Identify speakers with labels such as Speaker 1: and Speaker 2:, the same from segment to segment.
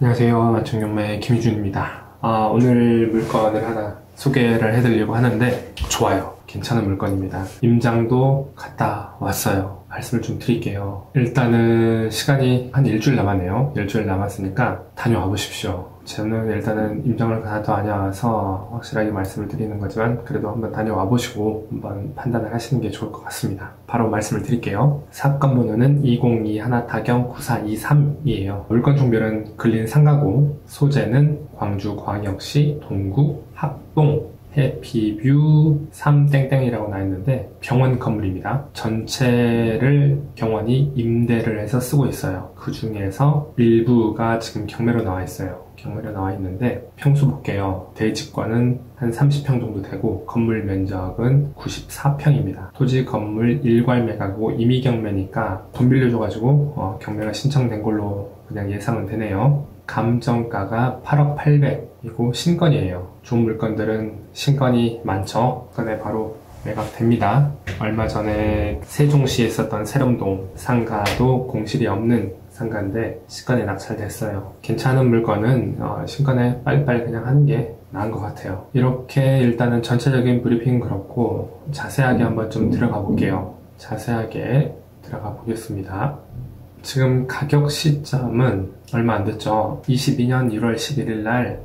Speaker 1: 안녕하세요. 맞춤경매 김희준입니다. 오늘 물건을 하나 소개를 해드리려고 하는데 좋아요. 괜찮은 물건입니다. 임장도 갔다 왔어요. 말씀을 좀 드릴게요. 일단은 시간이 한 일주일 남았네요. 일주일 남았으니까 다녀와 보십시오. 저는 일단은 임장을 다녀와서 확실하게 말씀을 드리는 거지만 그래도 한번 다녀와 보시고 한번 판단을 하시는 게 좋을 것 같습니다. 바로 말씀을 드릴게요. 사건 번호는 2021-9423이에요. 물건 종별은 근린 상가고 소재는 광주광역시 동구 합동 해피뷰 3땡땡이라고 나있는데 병원 건물입니다. 전체를 병원이 임대를 해서 쓰고 있어요. 그 중에서 일부가 지금 경매로 나와 있어요. 경매로 나와 있는데 평수 볼게요. 대지권은 한 30평 정도 되고 건물 면적은 94평입니다. 토지 건물 일괄 매각이고 임의 경매니까 돈 빌려줘가지고 경매가 신청된 걸로 그냥 예상은 되네요. 감정가가 8억 800이고 신건이에요. 좋은 물건들은 신건이 많죠. 신건에 바로 매각됩니다. 얼마 전에 세종시에 있었던 세롬동 상가도 공실이 없는 상가인데 신건에 낙찰됐어요. 괜찮은 물건은 신건에 빨리빨리 그냥 하는 게 나은 것 같아요. 이렇게 일단은 전체적인 브리핑은 그렇고 자세하게 한번 좀 들어가 볼게요. 자세하게 들어가 보겠습니다. 지금 가격 시점은 얼마 안 됐죠. 22년 1월 11일 날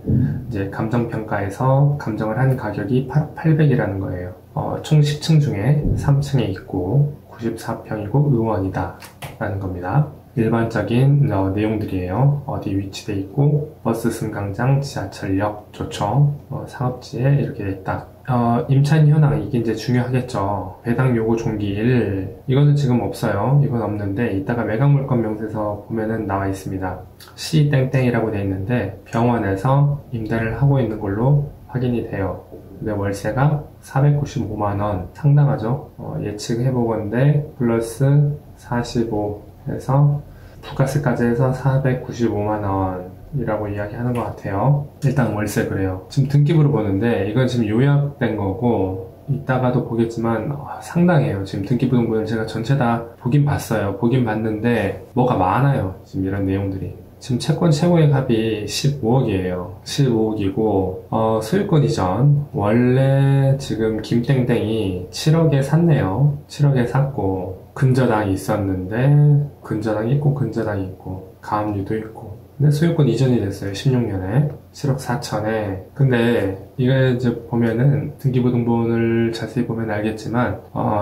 Speaker 1: 이제 감정평가에서 감정을 한 가격이 8억 800이라는 거예요. 총 10층 중에 3층에 있고 94평이고 의원이다 라는 겁니다. 일반적인 내용들이에요. 어디 위치돼 있고 버스 승강장, 지하철역, 좋죠. 상업지에 이렇게 됐다. 임차인 현황, 이게 이제 중요하겠죠. 배당 요구 종기일, 이거는 지금 없어요. 이건 없는데 이따가 매각물건 명세서 보면은 나와 있습니다. C땡땡이라고 돼 있는데 병원에서 임대를 하고 있는 걸로 확인이 돼요. 근데 월세가 495만원 상당하죠. 예측해보건데 플러스 45 해서 부가세까지 해서 495만원 이라고 이야기하는 것 같아요. 일단 월세 그래요. 지금 등기부로 보는데 이건 지금 요약된 거고 이따가도 보겠지만 상당해요. 지금 등기부 등본을 제가 전체 다 보긴 봤어요. 보긴 봤는데 뭐가 많아요. 지금 이런 내용들이. 지금 채권 최고의 값이 15억이에요. 15억이고 소유권 이전 원래 지금 김땡땡이 7억에 샀네요. 7억에 샀고 근저당이 있었는데 근저당이 있고 근저당이 있고 가압류도 있고 근데 소유권 이전이 됐어요. 16년에 7억 4천에. 근데 이게 이제 보면은 등기부 등본을 자세히 보면 알겠지만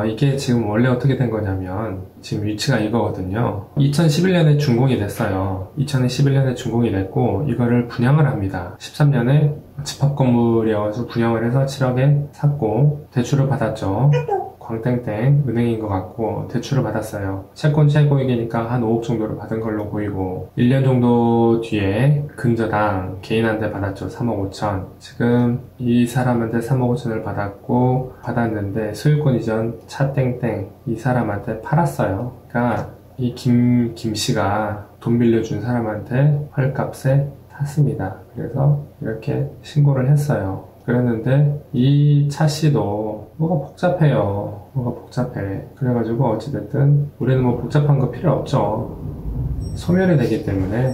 Speaker 1: 이게 지금 원래 어떻게 된 거냐면 지금 위치가 이거거든요. 2011년에 준공이 됐어요. 2011년에 준공이 됐고 이거를 분양을 합니다. 13년에 집합건물이어서 분양을 해서 7억에 샀고 대출을 받았죠. 광땡땡 은행인 것 같고 대출을 받았어요. 채권 최고액이니까 한 5억 정도를 받은 걸로 보이고 1년 정도 뒤에 근저당 개인한테 받았죠. 3억 5천. 지금 이 사람한테 3억 5천을 받았는데 소유권 이전 차땡땡 이 사람한테 팔았어요. 그러니까 이 김씨가 돈 빌려준 사람한테 헐값에 탔습니다. 그래서 이렇게 신고를 했어요. 그랬는데 이 차씨도 뭐가 복잡해요. 뭐가 복잡해. 그래가지고 어찌됐든 우리는 뭐 복잡한 거 필요 없죠. 소멸이 되기 때문에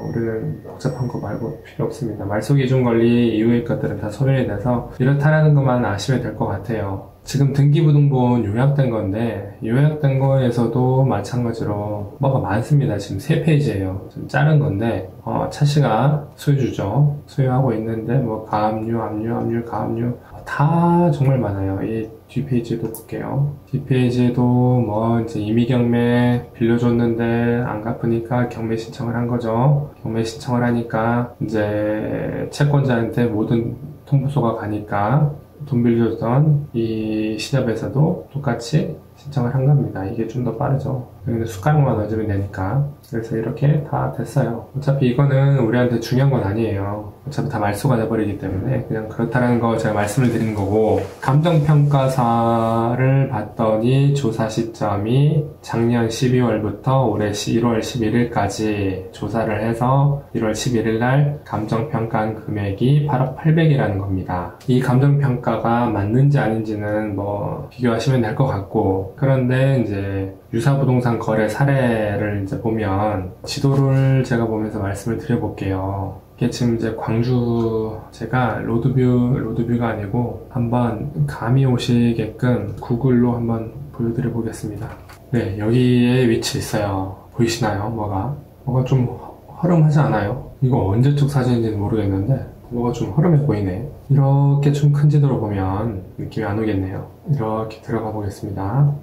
Speaker 1: 우리는 복잡한 거 말고 필요 없습니다. 말소기준권리 이후의 것들은 다 소멸이 돼서 이렇다라는 것만 아시면 될 것 같아요. 지금 등기부등본 요약된 건데 요약된 거에서도 마찬가지로 뭐가 많습니다. 지금 3페이지예요. 좀 자른 건데 차씨가 소유주죠. 소유하고 있는데 뭐 가압류, 압류, 가압류 다 정말 많아요. 이 뒷페이지도 볼게요. 뒷페이지에도 뭐 이제 임의경매 빌려줬는데 안 갚으니까 경매 신청을 한 거죠. 경매 신청을 하니까 이제 채권자한테 모든 통보소가 가니까 돈 빌려주던 이 시접에서도 똑같이 신청을 한 겁니다. 이게 좀 더 빠르죠. 여기는 숟가락만 넣어주면 되니까. 그래서 이렇게 다 됐어요. 어차피 이거는 우리한테 중요한 건 아니에요. 어차피 다 말소가 돼버리기 때문에 그냥 그렇다는 거 제가 말씀을 드리는 거고, 감정평가사를 봤더니 조사 시점이 작년 12월부터 올해 1월 11일까지 조사를 해서 1월 11일 날 감정평가한 금액이 8억 800이라는 겁니다. 이 감정평가가 맞는지 아닌지는 뭐 비교하시면 될 것 같고, 그런데 이제 유사부동산 거래 사례를 이제 보면 지도를 제가 보면서 말씀을 드려볼게요. 이게 지금 이제 광주 제가 로드뷰가 아니고 한번 감이 오시게끔 구글로 한번 보여드려 보겠습니다. 네, 여기에 위치 있어요. 보이시나요? 뭐가 좀 허름하지 않아요? 이거 언제적 사진인지는 모르겠는데 뭐가 좀 허름해 보이네. 이렇게 좀 큰 지도로 보면 느낌이 안 오겠네요. 이렇게 들어가 보겠습니다.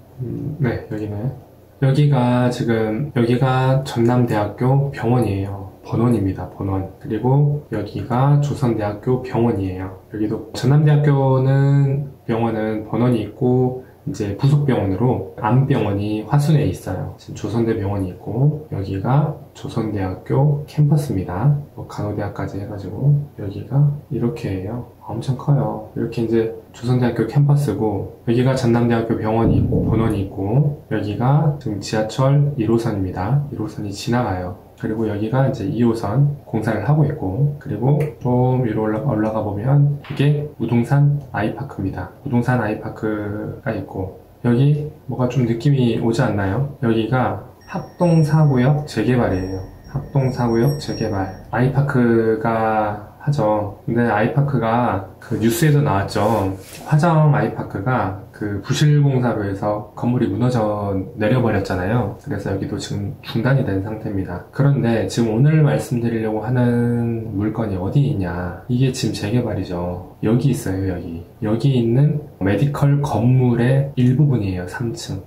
Speaker 1: 네, 여기네. 여기가 전남대학교 병원이에요. 본원입니다, 본원. 그리고 여기가 조선대학교 병원이에요. 여기도 전남대학교는 병원은 본원이 있고 이제 부속병원으로 암병원이 화순에 있어요. 지금 조선대 병원이 있고 여기가 조선대학교 캠퍼스입니다. 간호대학까지 해가지고 여기가 이렇게 해요. 엄청 커요. 이렇게 이제 조선대학교 캠퍼스고 여기가 전남대학교 병원이 있고 본원이 있고 여기가 지금 지하철 1호선입니다. 1호선이 지나가요. 그리고 여기가 이제 2호선 공사를 하고 있고 그리고 좀 위로 올라가 보면 이게 무등산 아이파크입니다. 무등산 아이파크가 있고 여기 뭐가 좀 느낌이 오지 않나요? 여기가 합동사구역 재개발이에요. 합동사구역 재개발. 아이파크가 하죠. 근데 아이파크가 그 뉴스에도 나왔죠. 화정 아이파크가 그 부실공사로 해서 건물이 무너져 내려버렸잖아요. 그래서 여기도 지금 중단이 된 상태입니다. 그런데 지금 오늘 말씀드리려고 하는 물건이 어디 있냐. 이게 지금 재개발이죠. 여기 있어요, 여기. 여기 있는 메디컬 건물의 일부분이에요, 3층.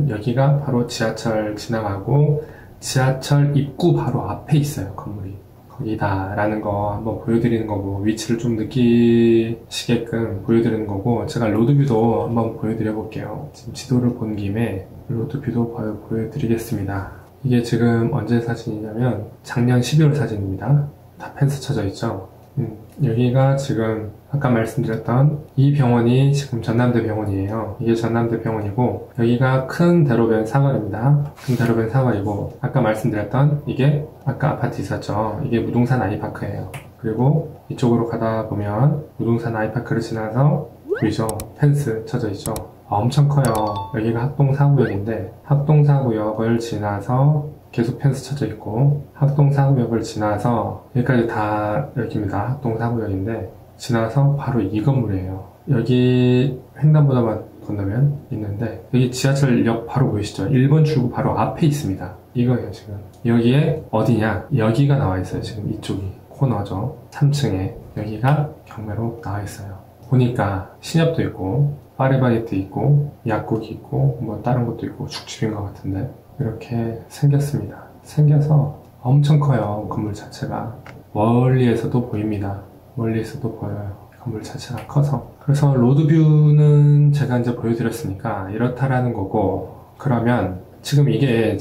Speaker 1: 여기가 바로 지하철 지나가고 지하철 입구 바로 앞에 있어요, 건물이. 거기다 라는 거 한번 보여드리는 거고 위치를 좀 느끼시게끔 보여드리는 거고 제가 로드뷰도 한번 보여드려 볼게요. 지금 지도를 본 김에 로드뷰도 보여드리겠습니다. 이게 지금 언제 사진이냐면 작년 12월 사진입니다. 다 펜스 쳐져 있죠. 여기가 지금 아까 말씀드렸던 이 병원이 지금 전남대 병원이에요. 이게 전남대 병원이고 여기가 큰 대로변 사거리입니다. 큰 대로변 사거리고 아까 말씀드렸던 이게 아까 아파트 있었죠. 이게 무등산 아이파크예요. 그리고 이쪽으로 가다 보면 무등산 아이파크를 지나서 보이죠? 펜스 쳐져 있죠. 엄청 커요. 여기가 합동사구역인데 합동사구역을 지나서 계속 펜스 쳐져 있고 합동사구역을 지나서 여기까지 다 여기입니다. 합동사구역인데 지나서 바로 이 건물이에요. 여기 횡단보도만 건너면 있는데 여기 지하철역 바로 보이시죠? 1번 출구 바로 앞에 있습니다. 이거예요 지금. 여기에 어디냐? 여기가 나와 있어요. 지금 이쪽이 코너죠. 3층에 여기가 경매로 나와 있어요. 보니까 신협도 있고 파리바게트 있고 약국이 있고 뭐 다른 것도 있고 죽집인 것 같은데 이렇게 생겼습니다. 생겨서 엄청 커요. 건물 자체가. 멀리에서도 보입니다. 멀리에서도 보여요. 건물 자체가 커서. 그래서 로드뷰는 제가 이제 보여드렸으니까 이렇다라는 거고 그러면 이게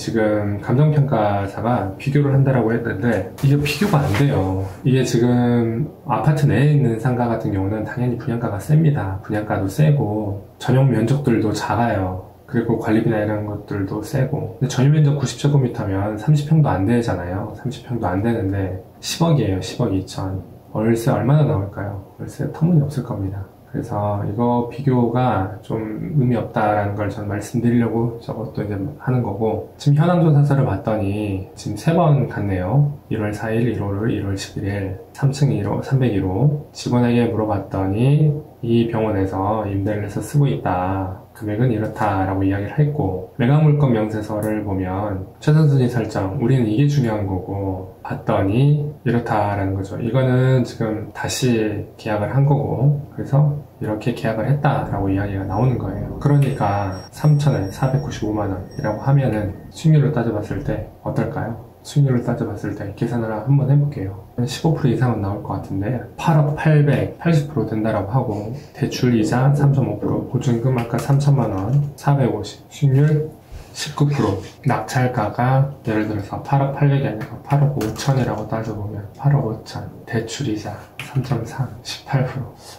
Speaker 1: 감정평가사가 비교를 한다라고 했는데 이게 비교가 안 돼요. 이게 지금 아파트 내에 있는 상가 같은 경우는 당연히 분양가가 셉니다. 분양가도 세고 전용 면적들도 작아요. 그리고 관리비나 이런 것들도 세고. 근데 전용 면적 90제곱미터면 30평도 안 되잖아요. 30평도 안 되는데 10억이에요. 10억 2천. 월세 얼마나 나올까요? 월세 터무니없을 겁니다. 그래서 이거 비교가 좀 의미 없다라는 걸 전 말씀드리려고 저것도 이제 하는 거고 지금 현황조사서를 봤더니 지금 3번 갔네요. 1월 4일, 1월 1월 11일 3층 1호, 301호 직원에게 물어봤더니 이 병원에서 임대를 해서 쓰고 있다. 금액은 이렇다라고 이야기를 했고 매각물건 명세서를 보면 최선순위 설정 우리는 이게 중요한 거고 봤더니 이렇다라는 거죠. 이거는 지금 다시 계약을 한 거고 그래서 이렇게 계약을 했다라고 이야기가 나오는 거예요. 그러니까 3천에 495만원이라고 하면은 수익률을 따져봤을 때 어떨까요? 수익률을 따져봤을 때 계산을 한번 해볼게요. 15% 이상은 나올 것 같은데 8억 800, 80% 된다라고 하고 대출이자 3.5%, 보증금 아까 3천만원, 450, 수익률 19%, 낙찰가가 예를 들어서 8억 800이 아니라 8억 5천이라고 따져보면 8억 5천, 대출이자 3.3, 18%.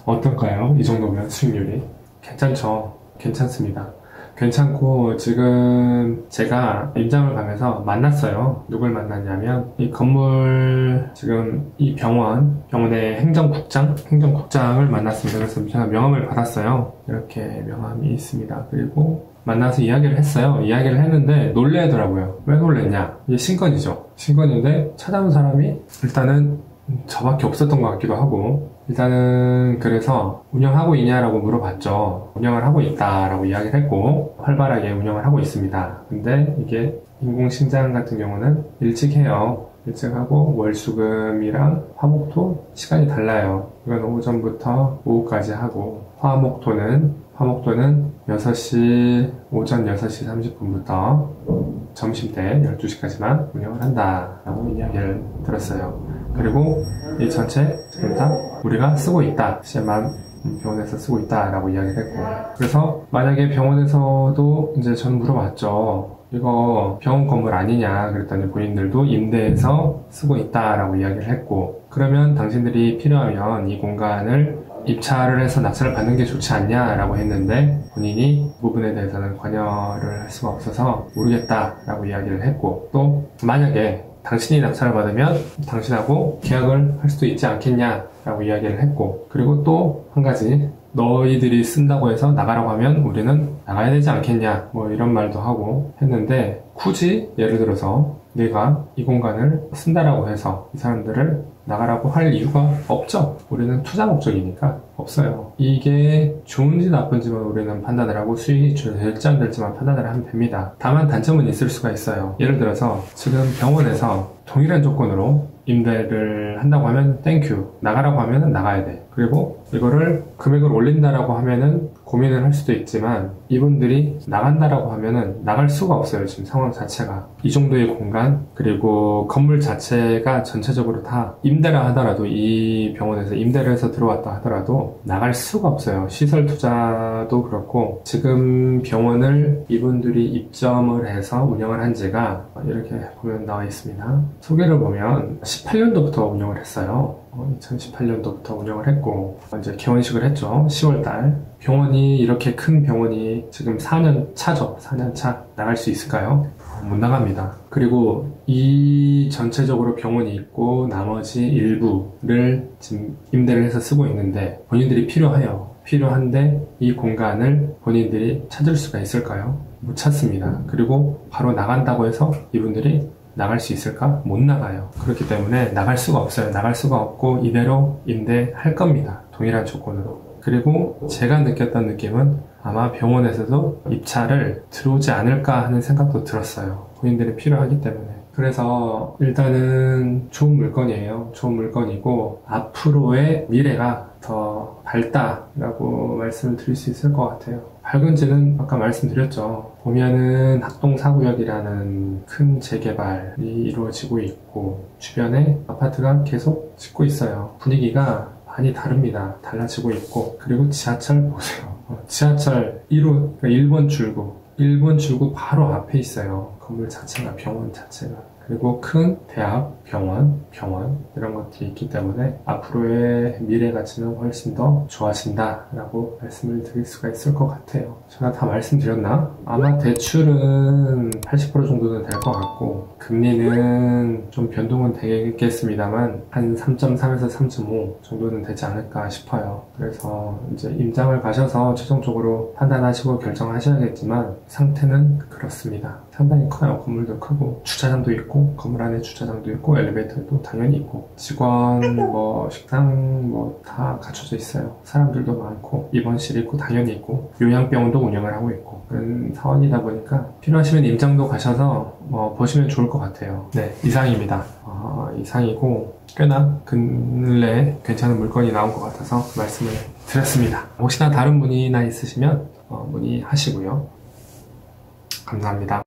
Speaker 1: 어떨까요? 이 정도면 수익률이? 괜찮죠? 괜찮습니다. 괜찮고 지금 제가 임장을 가면서 만났어요. 누굴 만났냐면 이 건물 지금 이 병원의 행정국장을 만났습니다. 그래서 제가 명함을 받았어요. 이렇게 명함이 있습니다. 그리고 만나서 이야기를 했어요. 이야기를 했는데 놀래더라고요. 왜 놀랬냐? 이게 신건이죠. 신건인데 찾아온 사람이 일단은 저밖에 없었던 것 같기도 하고, 일단은 그래서 운영하고 있냐라고 물어봤죠. 운영을 하고 있다라고 이야기를 했고 활발하게 운영을 하고 있습니다. 근데 이게 인공심장 같은 경우는 일찍 해요. 일찍 하고 월수금이랑 화목토 시간이 달라요. 이건 오전부터 오후까지 하고, 화목토는 6시, 오전 6시 30분부터 점심때 12시까지만 운영을 한다라고 이야기를 들었어요. 그리고 이 전체 지금 다 우리가 쓰고 있다, CM만 병원에서 쓰고 있다라고 이야기를 했고, 그래서 만약에 병원에서도 이제 전 물어봤죠. 이거 병원 건물 아니냐 그랬더니 본인들도 임대해서 쓰고 있다라고 이야기를 했고, 그러면 당신들이 필요하면 이 공간을 입찰을 해서 낙찰을 받는 게 좋지 않냐라고 했는데 본인이 그 부분에 대해서는 관여를 할 수가 없어서 모르겠다라고 이야기를 했고, 또 만약에 당신이 낙찰을 받으면 당신하고 계약을 할 수도 있지 않겠냐라고 이야기를 했고, 그리고 또 한 가지, 너희들이 쓴다고 해서 나가라고 하면 우리는 나가야 되지 않겠냐 뭐 이런 말도 하고 했는데, 굳이 예를 들어서 내가 이 공간을 쓴다라고 해서 이 사람들을 나가라고 할 이유가 없죠. 우리는 투자 목적이니까 없어요. 이게 좋은지 나쁜지만 우리는 판단을 하고 수익이 될지 안 될지만 판단을 하면 됩니다. 다만 단점은 있을 수가 있어요. 예를 들어서 지금 병원에서 동일한 조건으로 임대를 한다고 하면 땡큐, 나가라고 하면 나가야 돼. 그리고 이거를 금액을 올린다라고 하면은 고민을 할 수도 있지만, 이분들이 나간다라고 하면은 나갈 수가 없어요. 지금 상황 자체가 이 정도의 공간, 그리고 건물 자체가 전체적으로 다 임대라 하더라도, 이 병원에서 임대를 해서 들어왔다 하더라도 나갈 수가 없어요. 시설 투자도 그렇고, 지금 병원을 이분들이 입점을 해서 운영을 한 지가 이렇게 보면 나와 있습니다. 소개를 보면 18년도부터 운영을 했어요. 2018년도부터 운영을 했고 이제 개원식을 했죠. 10월달. 병원이, 이렇게 큰 병원이 지금 4년 차죠. 4년 차. 나갈 수 있을까요? 못 나갑니다. 그리고 이 전체적으로 병원이 있고 나머지 일부를 지금 임대를 해서 쓰고 있는데, 본인들이 필요해요. 필요한데 이 공간을 본인들이 찾을 수가 있을까요? 못 찾습니다. 그리고 바로 나간다고 해서 이분들이 나갈 수 있을까? 못 나가요. 그렇기 때문에 나갈 수가 없어요. 나갈 수가 없고 이대로 임대할 겁니다. 동일한 조건으로. 그리고 제가 느꼈던 느낌은 아마 병원에서도 입찰을 들어오지 않을까 하는 생각도 들었어요. 본인들이 필요하기 때문에. 그래서 일단은 좋은 물건이에요. 좋은 물건이고 앞으로의 미래가 더 밝다라고 말씀을 드릴 수 있을 것 같아요. 밝은지는 아까 말씀드렸죠. 보면은 학동사구역이라는 큰 재개발이 이루어지고 있고 주변에 아파트가 계속 짓고 있어요. 분위기가 많이 다릅니다. 달라지고 있고, 그리고 지하철 보세요. 지하철 1호, 그러니까 1번 출구 바로 앞에 있어요. 건물 자체가, 병원 자체가. 그리고 큰 대학, 병원 이런 것들이 있기 때문에 앞으로의 미래 가치는 훨씬 더 좋아진다라고 말씀을 드릴 수가 있을 것 같아요. 제가 다 말씀드렸나? 아마 대출은 80% 정도는 될 것 같고, 금리는 좀 변동은 되겠습니다만 한 3.3에서 3.5 정도는 되지 않을까 싶어요. 그래서 이제 임장을 가셔서 최종적으로 판단하시고 결정하셔야겠지만 상태는 그렇습니다. 상당히 커요. 건물도 크고 주차장도 있고, 건물 안에 주차장도 있고, 엘리베이터도 당연히 있고, 직원 식당 다 갖춰져 있어요. 사람들도 많고, 입원실 있고 당연히 있고, 요양병원도 운영을 하고 있고, 그런 사원이다 보니까 필요하시면 임장도 가셔서 보시면 좋을 것 같아요. 네, 이상입니다. 이상이고 꽤나 근래 괜찮은 물건이 나온 것 같아서 말씀을 드렸습니다. 혹시나 다른 문의나 있으시면 문의하시고요. 감사합니다.